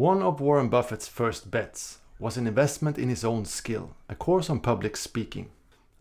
One of Warren Buffett's first bets was an investment in his own skill, a course on public speaking.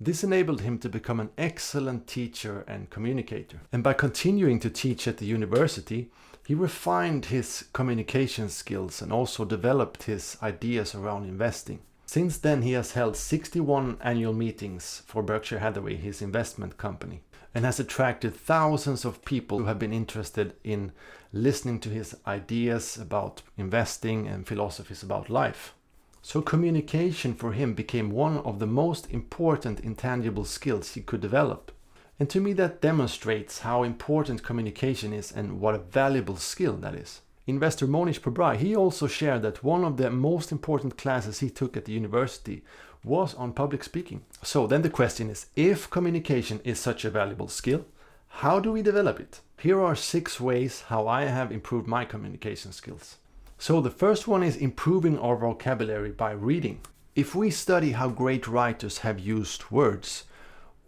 This enabled him to become an excellent teacher and communicator. And by continuing to teach at the university, he refined his communication skills and also developed his ideas around investing. Since then, he has held 61 annual meetings for Berkshire Hathaway, his investment company, and has attracted thousands of people who have been interested in listening to his ideas about investing and philosophies about life. So communication for him became one of the most important intangible skills he could develop. And to me that demonstrates how important communication is and what a valuable skill that is. Investor Mohnish Pabrai, he also shared that one of the most important classes he took at the university was on public speaking. So then the question is, if communication is such a valuable skill, how do we develop it? Here are 6 ways how I have improved my communication skills. So the first one is improving our vocabulary by reading. If we study how great writers have used words,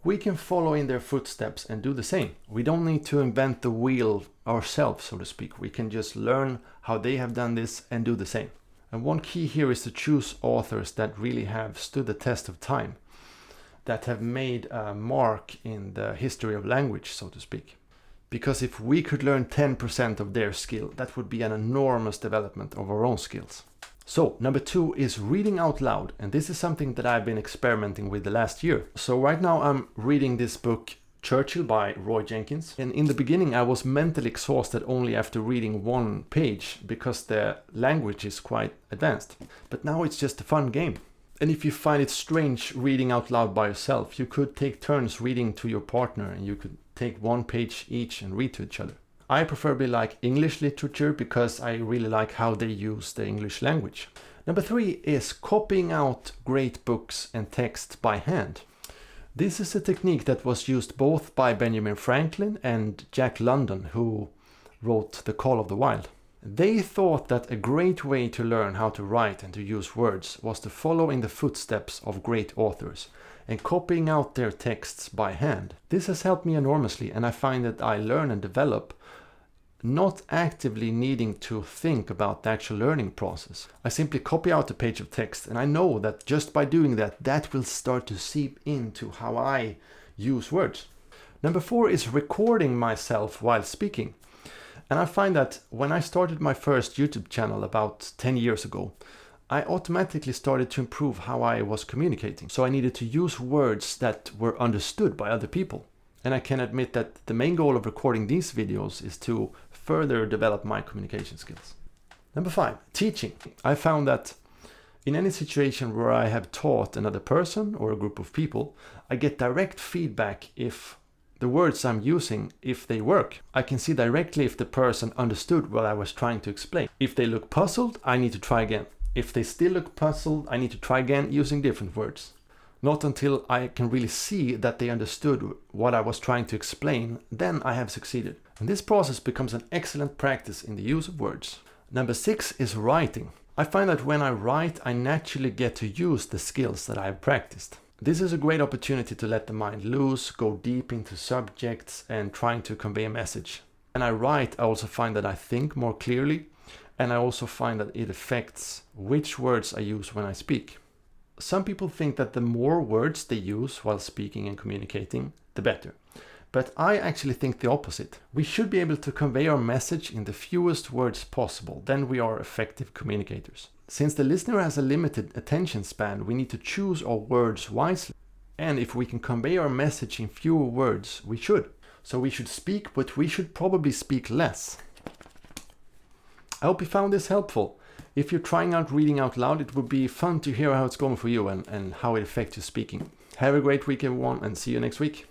we can follow in their footsteps and do the same. We don't need to invent the wheel ourselves, so to speak. We can just learn how they have done this and do the same. And one key here is to choose authors that really have stood the test of time, that have made a mark in the history of language, so to speak. Because if we could learn 10% of their skill, that would be an enormous development of our own skills. So number 2 is reading out loud. And this is something that I've been experimenting with the last year. So right now I'm reading this book, Churchill by Roy Jenkins. And in the beginning I was mentally exhausted only after reading 1 page because the language is quite advanced. But now it's just a fun game. And if you find it strange reading out loud by yourself, you could take turns reading to your partner and you could take 1 page each and read to each other. I preferably like English literature because I really like how they use the English language. Number 3 is copying out great books and text by hand. This is a technique that was used both by Benjamin Franklin and Jack London, who wrote The Call of the Wild. They thought that a great way to learn how to write and to use words was to follow in the footsteps of great authors and copying out their texts by hand. This has helped me enormously, and I find that I learn and develop not actively needing to think about the actual learning process. I simply copy out a page of text, and I know that just by doing that, that will start to seep into how I use words. Number 4 is recording myself while speaking. And I find that when I started my first YouTube channel about 10 years ago, I automatically started to improve how I was communicating. So I needed to use words that were understood by other people. And I can admit that the main goal of recording these videos is to further develop my communication skills. Number 5, teaching. I found that in any situation where I have taught another person or a group of people, I get direct feedback if the words I'm using, if they work. I can see directly if the person understood what I was trying to explain. If they look puzzled, I need to try again. If they still look puzzled, I need to try again using different words. Not until I can really see that they understood what I was trying to explain, then I have succeeded. And this process becomes an excellent practice in the use of words. Number 6 is writing. I find that when I write, I naturally get to use the skills that I have practiced. This is a great opportunity to let the mind loose, go deep into subjects and trying to convey a message. When I write, I also find that I think more clearly, and I also find that it affects which words I use when I speak. Some people think that the more words they use while speaking and communicating, the better. But I actually think the opposite. We should be able to convey our message in the fewest words possible, then we are effective communicators. Since the listener has a limited attention span, we need to choose our words wisely. And if we can convey our message in fewer words, we should. So we should speak, but we should probably speak less. I hope you found this helpful. If you're trying out reading out loud, it would be fun to hear how it's going for you and how it affects your speaking. Have a great week everyone, and see you next week.